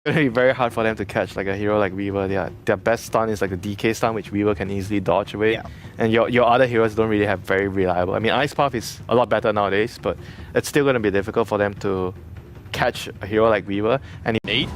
It'll be very hard for them to catch like a hero like Weaver. Their best stun is like the DK stun, which Weaver can easily dodge away. Yeah. And your other heroes don't really have very reliable. I mean, Ice Path is a lot better nowadays, but it's still going to be difficult for them to catch a hero like Weaver. And Nate?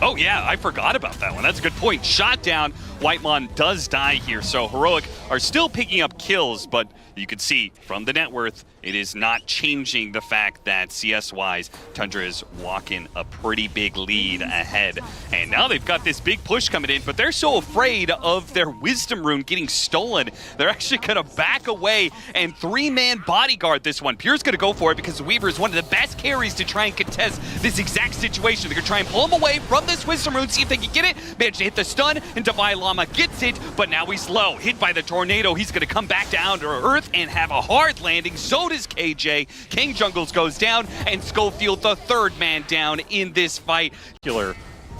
Oh yeah, I forgot about that one. That's a good point. Shot down. Whitemon does die here, so Heroic are still picking up kills, but you can see from the net worth, it is not changing the fact that CS-wise, Tundra is walking a pretty big lead ahead. And now they've got this big push coming in, but they're so afraid of their Wisdom Rune getting stolen, they're actually going to back away and three-man bodyguard this one. Pure's going to go for it because Weaver is one of the best carries to try and contest this exact situation. They're going to try and pull him away from this Wisdom Rune, see if they can get it. Manage to hit the stun, and Divine Llama gets it, but now he's low. Hit by the tornado, he's going to come back down to Earth and have a hard landing. So does KJ. King Jungles goes down, and Schofield, the third man down in this fight.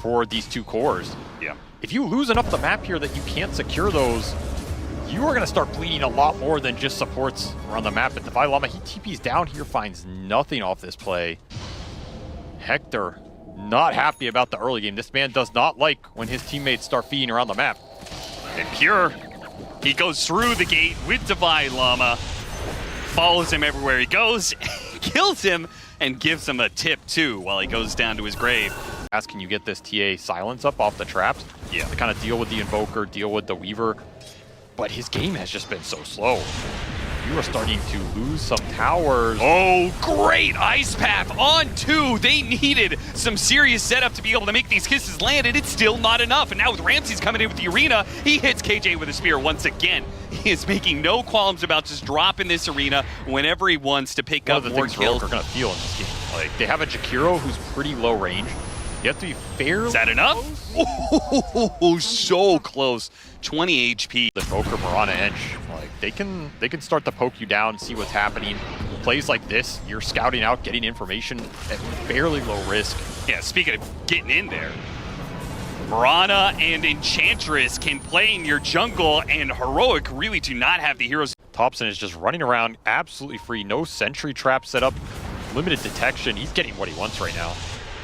For these two cores. Yeah. If you lose enough of the map here that you can't secure those, you are going to start bleeding a lot more than just supports around the map. But Divine Llama, he TPs down here, finds nothing off this play. Hector, not happy about the early game. This man does not like when his teammates start feeding around the map. And Pure, he goes through the gate with Divine Llama, follows him everywhere he goes, kills him, and gives him a tip too while he goes down to his grave. Can you get this TA silence up off the traps? Yeah. To kind of deal with the Invoker, deal with the Weaver. But his game has just been so slow. You are starting to lose some towers. Oh, great! Ice Path on two. They needed some serious setup to be able to make these kisses land, and it's still not enough. And now with Ramses coming in with the arena, he hits KJ with a spear once again. He is making no qualms about just dropping this arena whenever he wants to pick up more kills. Are going to feel in this game. Like, they have a Jakiro who's pretty low range. You have to be fairly. Is that enough? Oh, so close. 20 HP. The Invoker Mirana Edge, like they can start to poke you down, see what's happening. Plays like this, you're scouting out, getting information at fairly low risk. Yeah, speaking of getting in there, Mirana and Enchantress can play in your jungle, and Heroic really do not have the heroes. Thompson is just running around absolutely free, no sentry trap set up, limited detection. He's getting what he wants right now.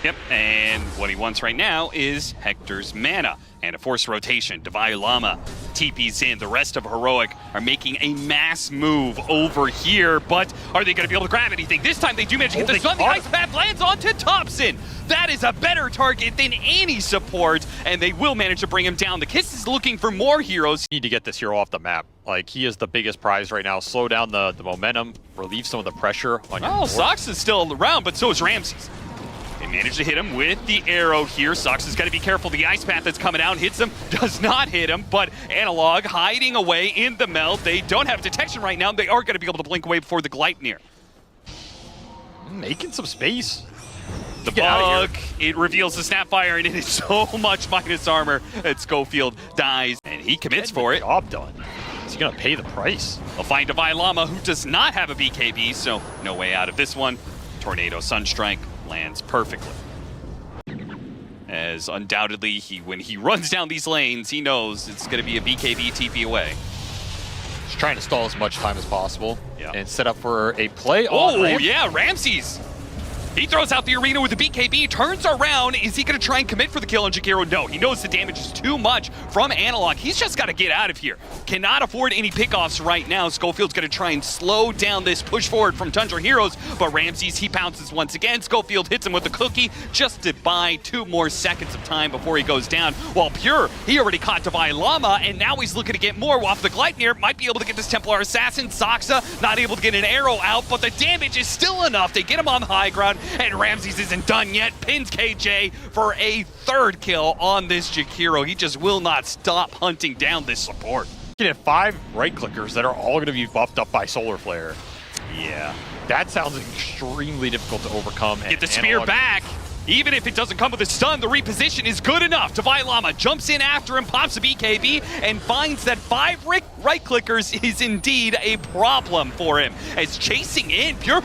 Yep, and what he wants right now is Hector's mana and a forced rotation. Divine Llama TP's in. The rest of Heroic are making a mass move over here, but are they going to be able to grab anything? This time they do manage to hit the stun. The Ice Path lands onto Thompson. That is a better target than any support, and they will manage to bring him down. The Kiss is looking for more heroes. You need to get this hero off the map. Like, he is the biggest prize right now. Slow down the momentum, relieve some of the pressure on your board. Sox is still around, but so is Ramses. They managed to hit him with the arrow here. Sox has got to be careful. The Ice Path that's coming out hits him, does not hit him, but Analog hiding away in the melt. They don't have detection right now. They are going to be able to blink away before the Gleipnir. Making some space. The bug, it reveals the Snapfire, and it is so much minus armor that Schofield dies, and he commits for it. Job done. Is he going to pay the price? They'll find Divine Llama, who does not have a BKB, so no way out of this one. Tornado Sunstrike lands perfectly. As undoubtedly, when he runs down these lanes, he knows it's going to be a BKB TP away. Just trying to stall as much time as possible and set up for a play. Oh, yeah, Ramses. He throws out the arena with the BKB, turns around. Is he going to try and commit for the kill on Jakiro? No, he knows the damage is too much from Analog. He's just got to get out of here. Cannot afford any pickoffs right now. Schofield's going to try and slow down this push forward from Tundra Heroes, but Ramses, he pounces once again. Schofield hits him with the cookie just to buy 2 more seconds of time before he goes down. While Pure, he already caught Divine Llama, and now he's looking to get more off the Gleipnir. Might be able to get this Templar Assassin. Saxa not able to get an arrow out, but the damage is still enough. They get him on the high ground, and Ramses isn't done yet. Pins KJ for a 3rd kill on this Jakiro. He just will not stop hunting down this support. Looking at 5 right clickers that are all going to be buffed up by Solar Flare. Yeah. That sounds extremely difficult to overcome. Get the spear back. Even if it doesn't come with a stun, the reposition is good enough. Divine Llama jumps in after him, pops a BKB, and finds that 5 right clickers is indeed a problem for him. As chasing in, Pure,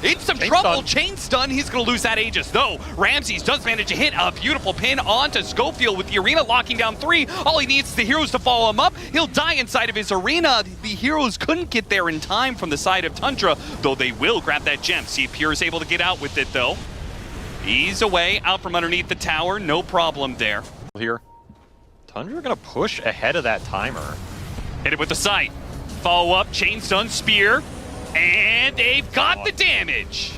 it's some trouble. Chain stun, he's going to lose that Aegis. Though, Ramses does manage to hit a beautiful pin onto Schofield with the arena locking down 3. All he needs is the heroes to follow him up. He'll die inside of his arena. The heroes couldn't get there in time from the side of Tundra, though they will grab that gem. See if Pure is able to get out with it, though. He's away, out from underneath the tower, no problem there. Here, Tundra gonna push ahead of that timer. Hit it with the sight. Follow up, chain stun, spear, and they've got the damage.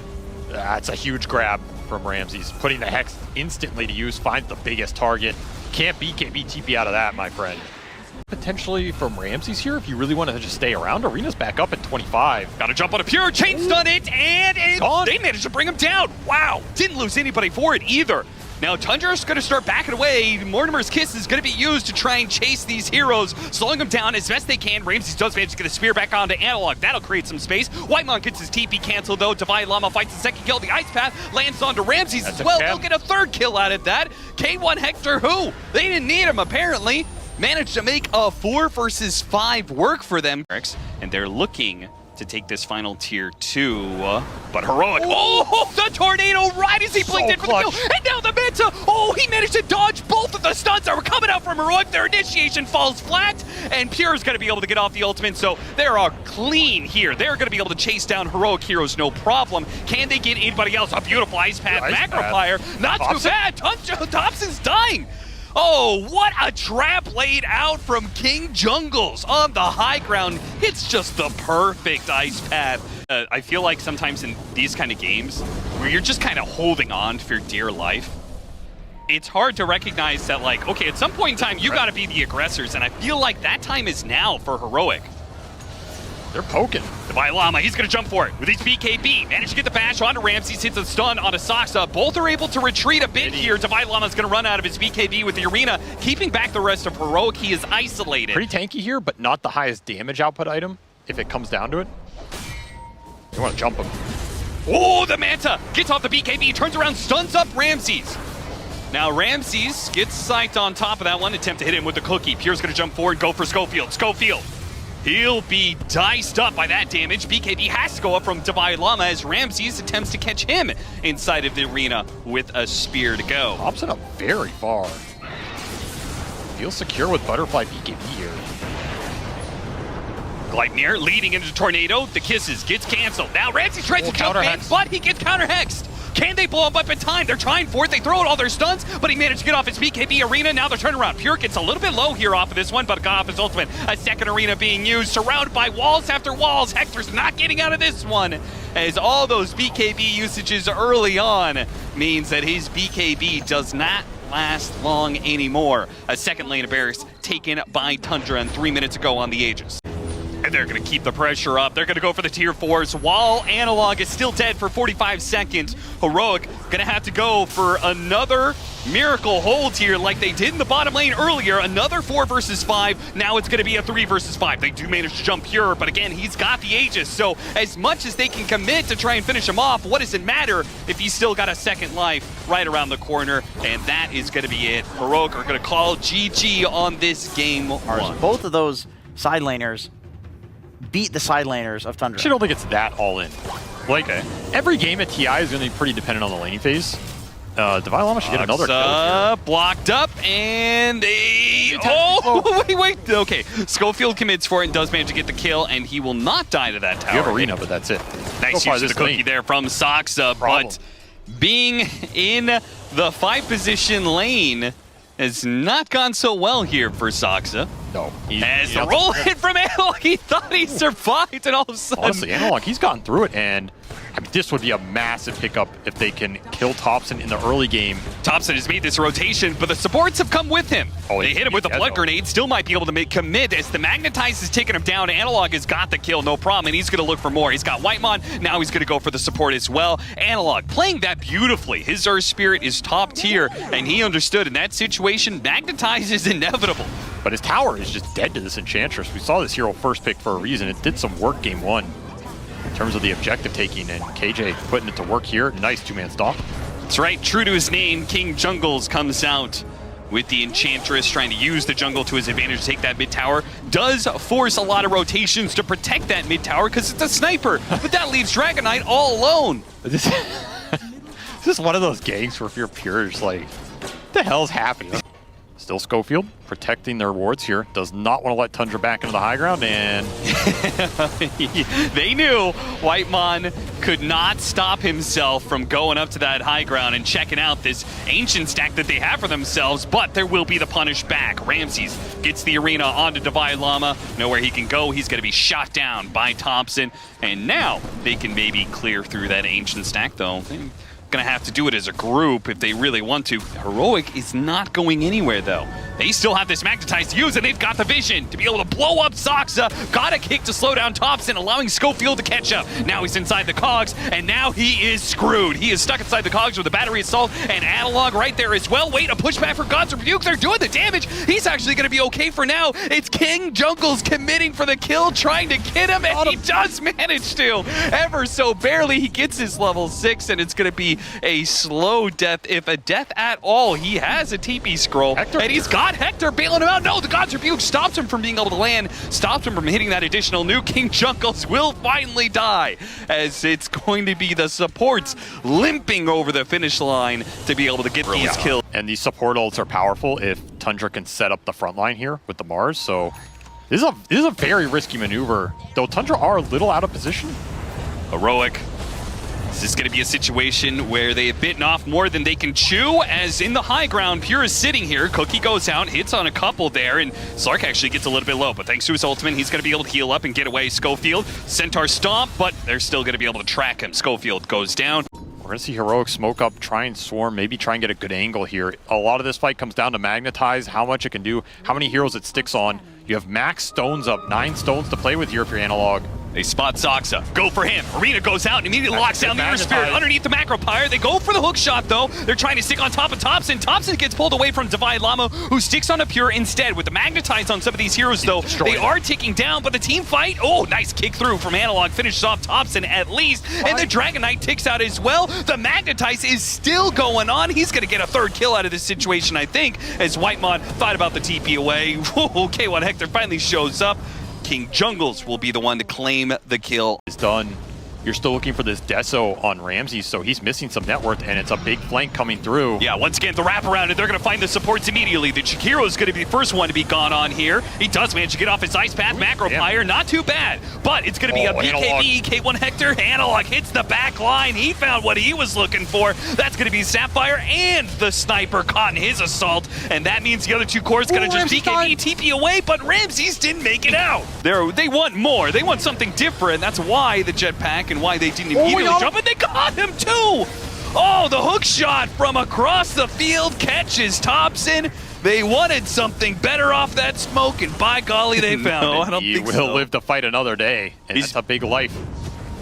That's a huge grab from Ramses. Putting the Hex instantly to use, finds the biggest target. Can't BKB TP out of that, my friend. Potentially from Ramses here, if you really want to just stay around. Arena's back up at 25. Gotta jump on a pure, chain stun it, and they managed to bring him down. Wow, didn't lose anybody for it either. Now Tundra's gonna start backing away. Mortimer's Kiss is gonna be used to try and chase these heroes, slowing them down as best they can. Ramses does manage to get a spear back onto Analog. That'll create some space. Whitemon gets his TP canceled though. Divine Llama fights the second kill. The Ice Path lands onto Ramses as well. They'll get a third kill out of that. K1 Hector, who? They didn't need him apparently. Managed to make a 4 versus 5 work for them. And they're looking to take this final tier 2, but Heroic, oh, the tornado right as he blinked in for the kill, and now the Manta, oh, he managed to dodge both of the stuns that were coming out from Heroic. Their initiation falls flat, and Pure's gonna be able to get off the ultimate, so they are clean here. They're gonna be able to chase down Heroic heroes, no problem. Can they get anybody else? A beautiful Ice Path, Macro Fire, not too bad. Thompson's dying. Oh, what a trap laid out from King Jungles on the high ground. It's just the perfect Ice Path. I feel like sometimes in these kind of games, where you're just kind of holding on for dear life, it's hard to recognize that, like, okay, at some point in time, you gotta be the aggressors, and I feel like that time is now for Heroic. They're poking. Divine Llama, he's gonna jump for it with his BKB. Managed to get the bash onto Ramses, hits a stun onto Saksa. Both are able to retreat a bit here. Divine Llama's gonna run out of his BKB with the Arena, keeping back the rest of Heroic. He is isolated. Pretty tanky here, but not the highest damage output item, if it comes down to it. You wanna jump him. Oh, the Manta gets off the BKB, turns around, stuns up Ramses. Now Ramses gets psyched on top of that one, attempt to hit him with the cookie. Pure's gonna jump forward, go for Schofield. Schofield. He'll be diced up by that damage. BKB has to go up from Divine Llama as Ramses attempts to catch him inside of the arena with a spear to go. Thompson up very far. Feels secure with Butterfly BKB here. Gleipnir leading into Tornado. The kisses gets canceled. Now Ramses tries to jump in, but he gets counter-hexed. Can they blow him up in time? They're trying for it. They throw out all their stuns, but he managed to get off his BKB Arena. Now they're turning around. Pure gets a little bit low here off of this one, but got off his ultimate. A second Arena being used, surrounded by walls after walls. Hector's not getting out of this one, as all those BKB usages early on means that his BKB does not last long anymore. A second lane of barracks taken by Tundra, and 3 minutes ago on the Aegis. And they're going to keep the pressure up. They're going to go for the tier 4s while Analog is still dead for 45 seconds. Heroic going to have to go for another miracle hold here like they did in the bottom lane earlier. Another 4 versus 5. Now it's going to be a 3 versus 5. They do manage to jump Pure, but again, he's got the Aegis. So as much as they can commit to try and finish him off, what does it matter if he's still got a second life right around the corner? And that is going to be it. Heroic are going to call GG on this game 1. Both of those side laners beat the side laners of Tundra. I don't think it's that all in. Like, every game at TI is going to be pretty dependent on the laning phase. Divine Llama should get another kill here. Blocked up, and wait. Okay, Schofield commits for it and does manage to get the kill, and he will not die to that tower. You have Arena, but that's it. Nice use of the cookie there from Saksa, but being in the 5 position lane has not gone so well here for Saksa. No. As the roll hit from Analog, he thought he survived, and all of a sudden... Honestly, Analog, he's gotten through it, and I mean, this would be a massive pickup if they can kill Thompson in the early game. Thompson has made this rotation, but the supports have come with him. They hit him with a blood grenade, still might be able to commit as the Magnetize is taking him down. Analog has got the kill, no problem, and he's going to look for more. He's got Whitemon, now he's going to go for the support as well. Analog playing that beautifully. His Earth Spirit is top tier, and he understood in that situation, Magnetize is inevitable. But his tower is just dead to this Enchantress. We saw this hero first pick for a reason. It did some work game 1 in terms of the objective taking, and KJ putting it to work here. Nice 2-man stalk. That's right, true to his name, King Jungles comes out with the Enchantress, trying to use the jungle to his advantage to take that mid tower. Does force a lot of rotations to protect that mid tower because it's a sniper, but that leaves Dragon Knight all alone. This is one of those gangs where if you're Pure, it's like, what the hell's happening? Still Schofield protecting their wards here. Does not want to let Tundra back into the high ground, and they knew Whitemon could not stop himself from going up to that high ground and checking out this ancient stack that they have for themselves, but there will be the punish back. Ramses gets the arena onto Divine Llama. Nowhere he can go. He's going to be shot down by Thompson, and now they can maybe clear through that ancient stack, though. Gonna have to do it as a group if they really want to. Heroic is not going anywhere though. They still have this magnetize to use, and they've got the vision to be able to blow up Soxa. Got a kick to slow down Thompson, allowing Schofield to catch up. Now he's inside the cogs, and now he is screwed. He is stuck inside the cogs with a battery assault and analog right there as well. Wait, a pushback for God's Rebuke. They're doing the damage. He's actually gonna be okay for now. It's King Jungles committing for the kill, trying to get him, and he does manage to. Ever so barely, he gets his level 6, and it's gonna be a slow death, if a death at all. He has a TP scroll, and he's got Hector bailing him out. No, the God's Rebuke stops him from being able to land, stops him from hitting that additional nuke. King Jungles will finally die, as it's going to be the supports limping over the finish line to be able to get these kills. And these support ults are powerful if Tundra can set up the front line here with the Mars, so this is a very risky maneuver, though Tundra are a little out of position. Heroic. This is going to be a situation where they have bitten off more than they can chew, as in the high ground, Pure is sitting here. Cookie goes out, hits on a couple there, and Slark actually gets a little bit low, but thanks to his ultimate, he's going to be able to heal up and get away. Schofield, Centaur Stomp, but they're still going to be able to track him. Schofield goes down. We're going to see Heroic smoke up, try and swarm, maybe try and get a good angle here. A lot of this fight comes down to magnetize, how much it can do, how many heroes it sticks on. You have max stones up, 9 stones to play with here if you're analog. They spot Soxa. Go for him. Arena goes out and immediately locks down the Inner Spirit underneath the Macro Pyre. They go for the hook shot, though. They're trying to stick on top of Thompson. Thompson gets pulled away from Divine Llama, who sticks on a Pure instead. With the magnetize on some of these heroes, though, they are ticking down, but the team fight, oh, nice kick through from Analog. Finishes off Thompson at least, and the Dragon Knight ticks out as well. The magnetize is still going on. He's going to get a 3rd kill out of this situation, I think, as Whitemon thought about the TP away. K1 Hector finally shows up. King Jungles will be the one to claim the kill. It's done. You're still looking for this Deso on Ramses, so he's missing some net worth, and it's a big flank coming through. Yeah, once again, the wraparound, and they're going to find the supports immediately. The Chikiro is going to be the first one to be gone on here. He does manage to get off his Ice Path, Macro Pyre, not too bad, but it's going to be a BKB, K1 Hector. Analog hits the back line. He found what he was looking for. That's going to be Sapphire, and the Sniper caught in his assault, and that means the other 2 cores going to just BKB, TP away, but Ramses didn't make it out. They want more. They want something different. That's why the jetpack and why they didn't immediately jump, and they got him too! Oh, the hook shot from across the field catches Thompson. They wanted something better off that smoke, and by golly, they found it. I don't think so. He will live to fight another day, and that's a big life.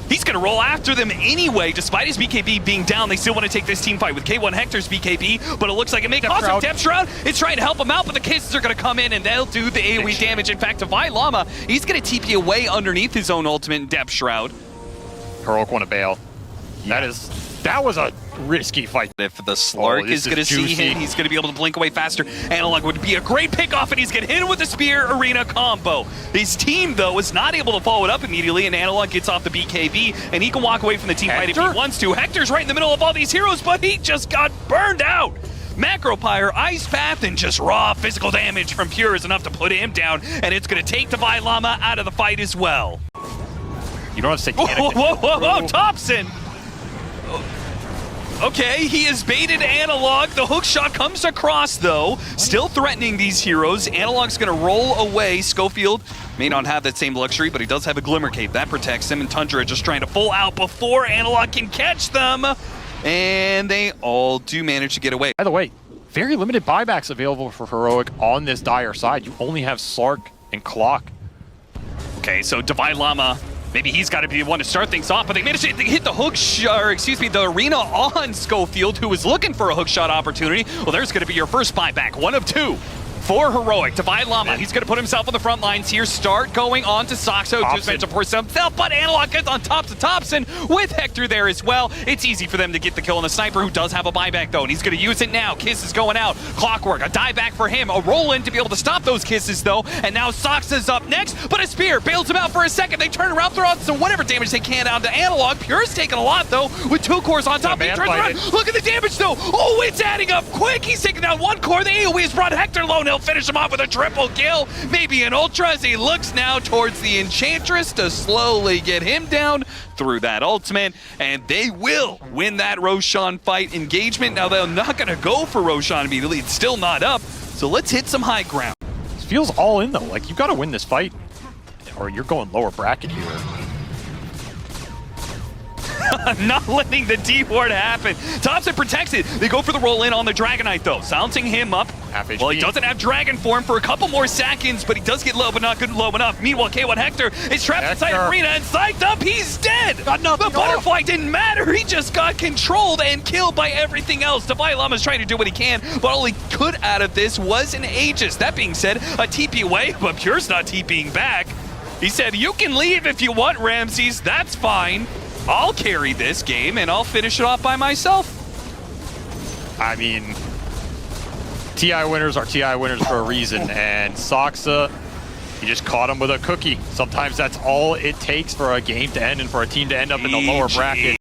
He's going to roll after them anyway. Despite his BKB being down, they still want to take this team fight with K1 Hector's BKB, but it looks like it may cause him Depth Shroud. It's trying to help him out, but the kisses are going to come in, and they'll do the AoE damage. In fact, Divine Llama, he's going to TP away underneath his own ultimate and Depth Shroud. Heroic want to bail. Yeah. That was a risky fight. If the Slark is going to see him, he's going to be able to blink away faster. Analog would be a great pickoff, and he's going to hit him with the Spear Arena combo. His team, though, is not able to follow it up immediately, and Analog gets off the BKB, and he can walk away from the team fight if he wants to. Hector's right in the middle of all these heroes, but he just got burned out. Macro Pyre, Ice Path, and just raw physical damage from Pure is enough to put him down, and it's going to take Divine Llama out of the fight as well. You don't have to say whoa, Thompson! Okay, he has baited Analog. The hook shot comes across, though. Still threatening these heroes. Analog's going to roll away. Schofield may not have that same luxury, but he does have a Glimmer Cape. That protects him, and Tundra just trying to full out before Analog can catch them. And they all do manage to get away. By the way, very limited buybacks available for Heroic on this dire side. You only have Slark and Clock. Okay, so Divine Llama, maybe he's got to be the one to start things off, but they managed to hit the hook shot, or excuse me, the arena on Schofield, who was looking for a hook shot opportunity. Well, there's going to be your first buyback, 1 of 2. For Heroic, Divine Llama, he's going to put himself on the front lines here, start going on to Soxo, just meant to force himself, but Analog gets on top to Thompson with Hector there as well. It's easy for them to get the kill on the Sniper, who does have a buyback though, and he's going to use it now. Kiss is going out, Clockwork, a dive back for him, a roll in to be able to stop those kisses though, and now Soxa's up next, but a Spear bails him out for a second. They turn around, throw out some whatever damage they can down to Analog. Pure's taking a lot though, with 2 cores on top. He turns around, look at the damage though! Oh, Oh, it's adding up quick. He's taking down one core. The AoE has brought Hector low, and he'll finish him off with a triple kill. Maybe an Ultra as he looks now towards the Enchantress to slowly get him down through that ultimate. And they will win that Roshan fight engagement. Now, they're not going to go for Roshan immediately. It's still not up. So let's hit some high ground. This feels all in, though. Like, you've got to win this fight, or you're going lower bracket here. Not letting the D-ward happen. Thompson protects it. They go for the roll-in on the Dragonite, though. Silencing him up. Half HP. Well, he doesn't have Dragon form for a couple more seconds, but he does get low, but not good low enough. Meanwhile, K1 Hector is trapped inside Arena and psyched up. He's dead. Got nothing. The butterfly didn't matter. He just got controlled and killed by everything else. Davai Lama's trying to do what he can, but all he could out of this was an Aegis. That being said, a TP away, but Pure's not TPing back. He said, you can leave if you want, Ramses. That's fine. I'll carry this game, and I'll finish it off by myself. I mean, TI winners are TI winners for a reason, and Soxa, he just caught him with a cookie. Sometimes that's all it takes for a game to end and for a team to end up in the lower bracket.